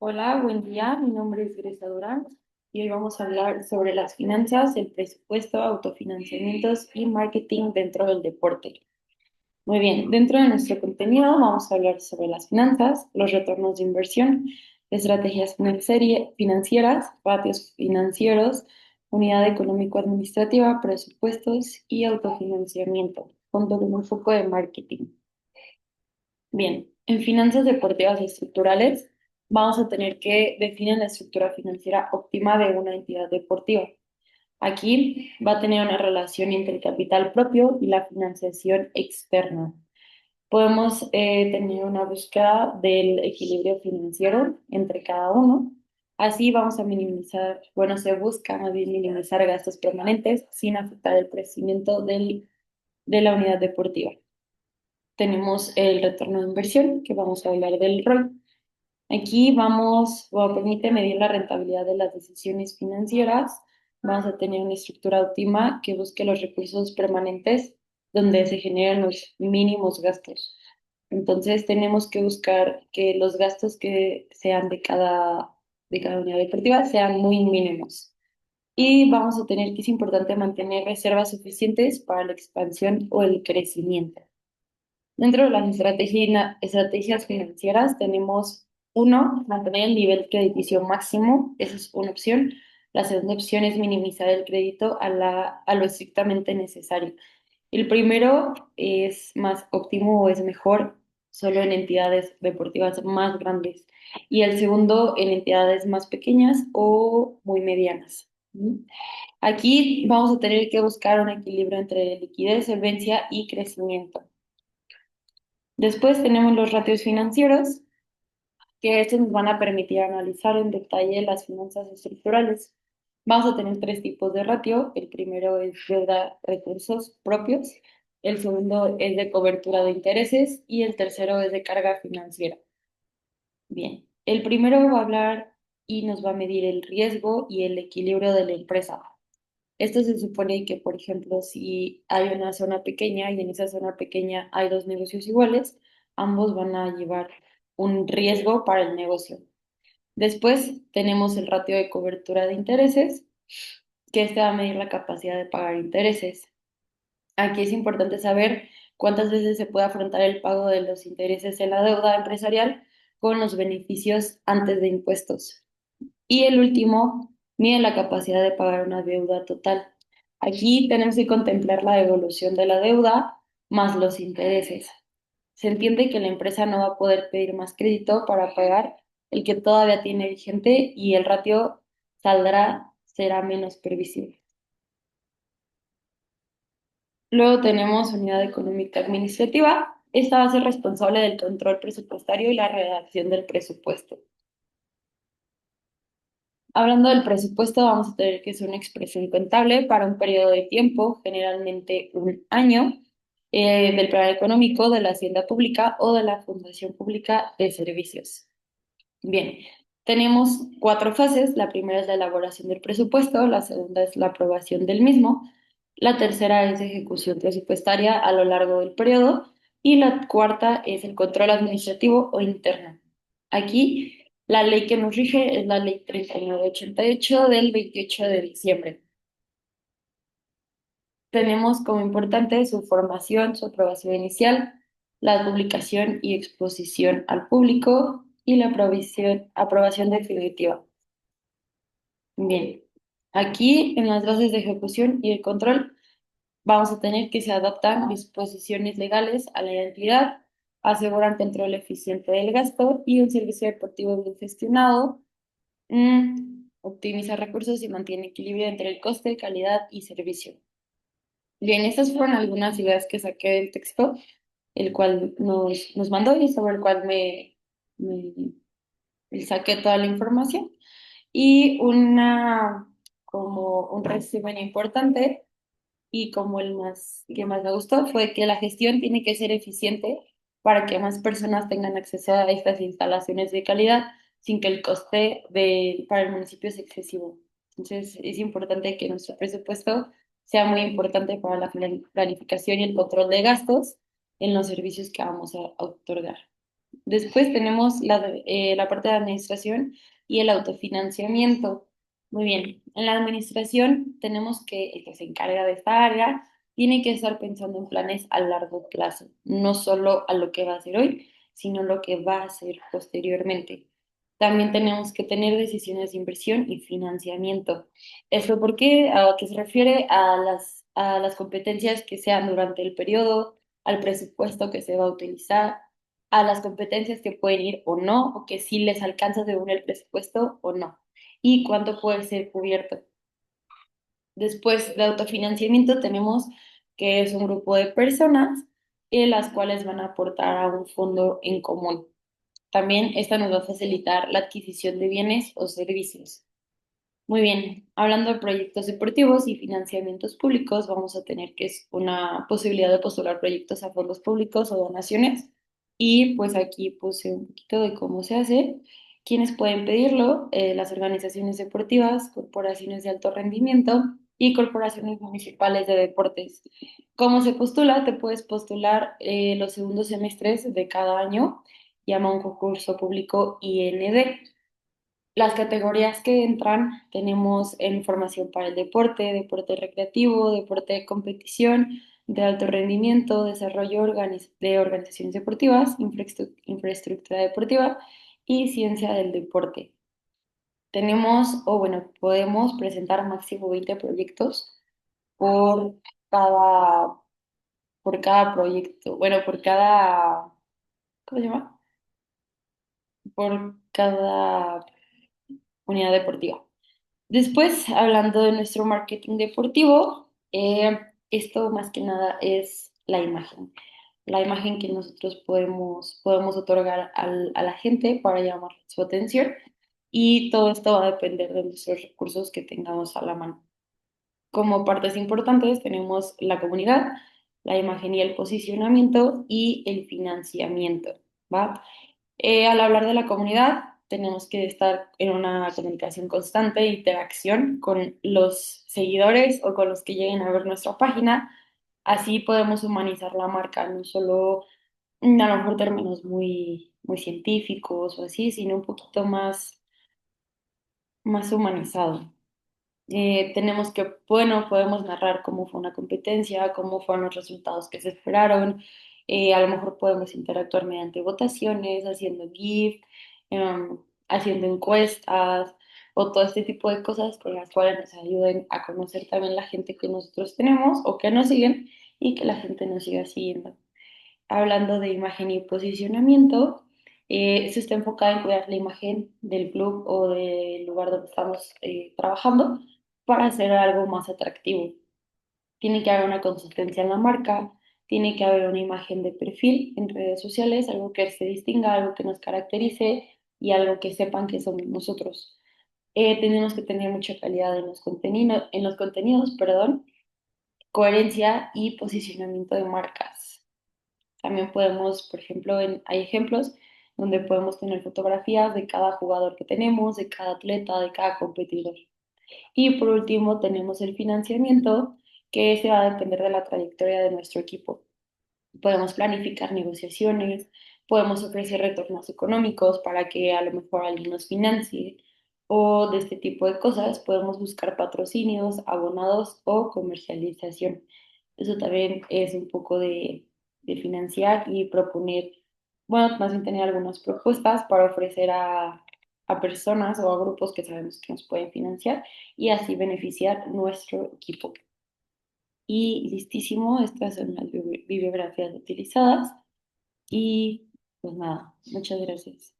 Hola, buen día. Mi nombre es Greta Durán y hoy vamos a hablar sobre las finanzas, el presupuesto, autofinanciamientos y marketing dentro del deporte. Muy bien, dentro de nuestro contenido vamos a hablar sobre las finanzas, los retornos de inversión, estrategias financieras, ratios financieros, unidad económico-administrativa, presupuestos y autofinanciamiento, junto con un foco de marketing. Bien, en finanzas deportivas y estructurales vamos a tener que definir la estructura financiera óptima de una entidad deportiva. Aquí va a tener una relación entre el capital propio y la financiación externa. Podemos tener una búsqueda del equilibrio financiero entre cada uno. Así vamos a minimizar, bueno, se busca más bien minimizar gastos permanentes sin afectar el crecimiento de la unidad deportiva. Tenemos el retorno de inversión, que vamos a hablar del ROI. Aquí permite medir la rentabilidad de las decisiones financieras. Vamos a tener una estructura óptima que busque los recursos permanentes donde se generan los mínimos gastos. Entonces tenemos que buscar que los gastos que sean de cada unidad deportiva sean muy mínimos. Y vamos a tener que es importante mantener reservas suficientes para la expansión o el crecimiento. Dentro de las estrategias financieras tenemos uno, mantener el nivel crediticio máximo, esa es una opción. La segunda opción es minimizar el crédito a lo estrictamente necesario. El primero es más óptimo o es mejor solo en entidades deportivas más grandes y el segundo en entidades más pequeñas o muy medianas. ¿Mm? Aquí vamos a tener que buscar un equilibrio entre liquidez, solvencia y crecimiento. Después tenemos los ratios financieros, que estos nos van a permitir analizar en detalle las finanzas estructurales. Vamos a tener tres tipos de ratio. El primero es deuda recursos propios, el segundo es de cobertura de intereses y el tercero es de carga financiera. Bien, el primero va a hablar y nos va a medir el riesgo y el equilibrio de la empresa. Esto se supone que, por ejemplo, si hay una zona pequeña y en esa zona pequeña hay dos negocios iguales, ambos van a llevar un riesgo para el negocio. Después tenemos el ratio de cobertura de intereses, que este va a medir la capacidad de pagar intereses. Aquí es importante saber cuántas veces se puede afrontar el pago de los intereses en la deuda empresarial con los beneficios antes de impuestos. Y el último, mide la capacidad de pagar una deuda total. Aquí tenemos que contemplar la devolución de la deuda más los intereses. Se entiende que la empresa no va a poder pedir más crédito para pagar el que todavía tiene vigente y el ratio será menos previsible. Luego tenemos unidad económica administrativa. Esta va a ser responsable del control presupuestario y la redacción del presupuesto. Hablando del presupuesto, vamos a tener que hacer una expresión contable para un periodo de tiempo, generalmente un año, del plan económico, de la hacienda pública o de la fundación pública de servicios. Bien, tenemos cuatro fases. La primera es la elaboración del presupuesto, la segunda es la aprobación del mismo, la tercera es ejecución presupuestaria a lo largo del periodo y la cuarta es el control administrativo o interno. Aquí la ley que nos rige es la ley 3988 del 28 de diciembre. Tenemos como importante su formación, su aprobación inicial, la publicación y exposición al público y la aprobación definitiva. Bien, aquí en las bases de ejecución y el control vamos a tener que se adoptan disposiciones legales a la identidad, aseguran control eficiente del gasto y un servicio deportivo bien gestionado, optimiza recursos y mantiene equilibrio entre el coste, calidad y servicio. Bien, estas fueron algunas ideas que saqué del texto, el cual nos mandó y sobre el cual me saqué toda la información. Y como un resumen importante y como que más me gustó fue que la gestión tiene que ser eficiente para que más personas tengan acceso a estas instalaciones de calidad sin que el coste para el municipio sea excesivo. Entonces, es importante que nuestro presupuesto sea muy importante para la planificación y el control de gastos en los servicios que vamos a otorgar. Después tenemos la parte de administración y el autofinanciamiento. Muy bien, en la administración tenemos que el que se encarga de esta área tiene que estar pensando en planes a largo plazo, no solo a lo que va a hacer hoy, sino lo que va a hacer posteriormente. También tenemos que tener decisiones de inversión y financiamiento. ¿Esto por qué? ¿A qué se refiere? A las competencias que sean durante el periodo, al presupuesto que se va a utilizar, a las competencias que pueden ir o no, o que sí les alcanza según el presupuesto o no, y cuánto puede ser cubierto. Después de autofinanciamiento tenemos que es un grupo de personas las cuales van a aportar a un fondo en común. También esta nos va a facilitar la adquisición de bienes o servicios. Muy bien, hablando de proyectos deportivos y financiamientos públicos, vamos a tener que es una posibilidad de postular proyectos a fondos públicos o donaciones. Y pues aquí puse un poquito de cómo se hace, quiénes pueden pedirlo, las organizaciones deportivas, corporaciones de alto rendimiento y corporaciones municipales de deportes. ¿Cómo se postula? Te puedes postular los segundos semestres de cada año, llama un concurso público IND. Las categorías que entran, tenemos en formación para el deporte, deporte recreativo, deporte de competición, de alto rendimiento, desarrollo de organizaciones deportivas, infraestructura deportiva y ciencia del deporte. Tenemos, o bueno, podemos presentar máximo 20 proyectos por cada, por cada proyecto, bueno, por cada, ¿cómo se llama? Por cada unidad deportiva. Después, hablando de nuestro marketing deportivo, esto más que nada es la imagen que nosotros podemos otorgar a la gente para llamar su atención y todo esto va a depender de nuestros recursos que tengamos a la mano. Como partes importantes tenemos la comunidad, la imagen y el posicionamiento y el financiamiento, ¿va? Al hablar de la comunidad, tenemos que estar en una comunicación constante, interacción con los seguidores o con los que lleguen a ver nuestra página. Así podemos humanizar la marca, no solo a lo mejor términos muy científicos o así, sino un poquito más humanizado. Tenemos que, bueno, podemos narrar cómo fue una competencia, cómo fueron los resultados que se esperaron. A lo mejor podemos interactuar mediante votaciones, haciendo GIF, haciendo encuestas o todo este tipo de cosas con las cuales nos ayuden a conocer también la gente que nosotros tenemos o que nos siguen y que la gente nos siga siguiendo. Hablando de imagen y posicionamiento, se está enfocado en cuidar la imagen del club o del lugar donde estamos trabajando para hacer algo más atractivo. Tiene que haber una consistencia en la marca, tiene que haber una imagen de perfil en redes sociales, algo que se distinga, algo que nos caracterice y algo que sepan que somos nosotros. Tenemos que tener mucha calidad en los contenidos, perdón, coherencia y posicionamiento de marcas. También podemos, por ejemplo, hay ejemplos donde podemos tener fotografías de cada jugador que tenemos, de cada atleta, de cada competidor. Y por último, tenemos el financiamiento, que se va a depender de la trayectoria de nuestro equipo. Podemos planificar negociaciones, podemos ofrecer retornos económicos para que a lo mejor alguien nos financie o de este tipo de cosas. Podemos buscar patrocinios, abonados o comercialización. Eso también es un poco de financiar y proponer, bueno, más bien tener algunas propuestas para ofrecer a personas o a grupos que sabemos que nos pueden financiar y así beneficiar nuestro equipo. Y listísimo, estas son las bibliografías utilizadas. Y pues nada, muchas gracias.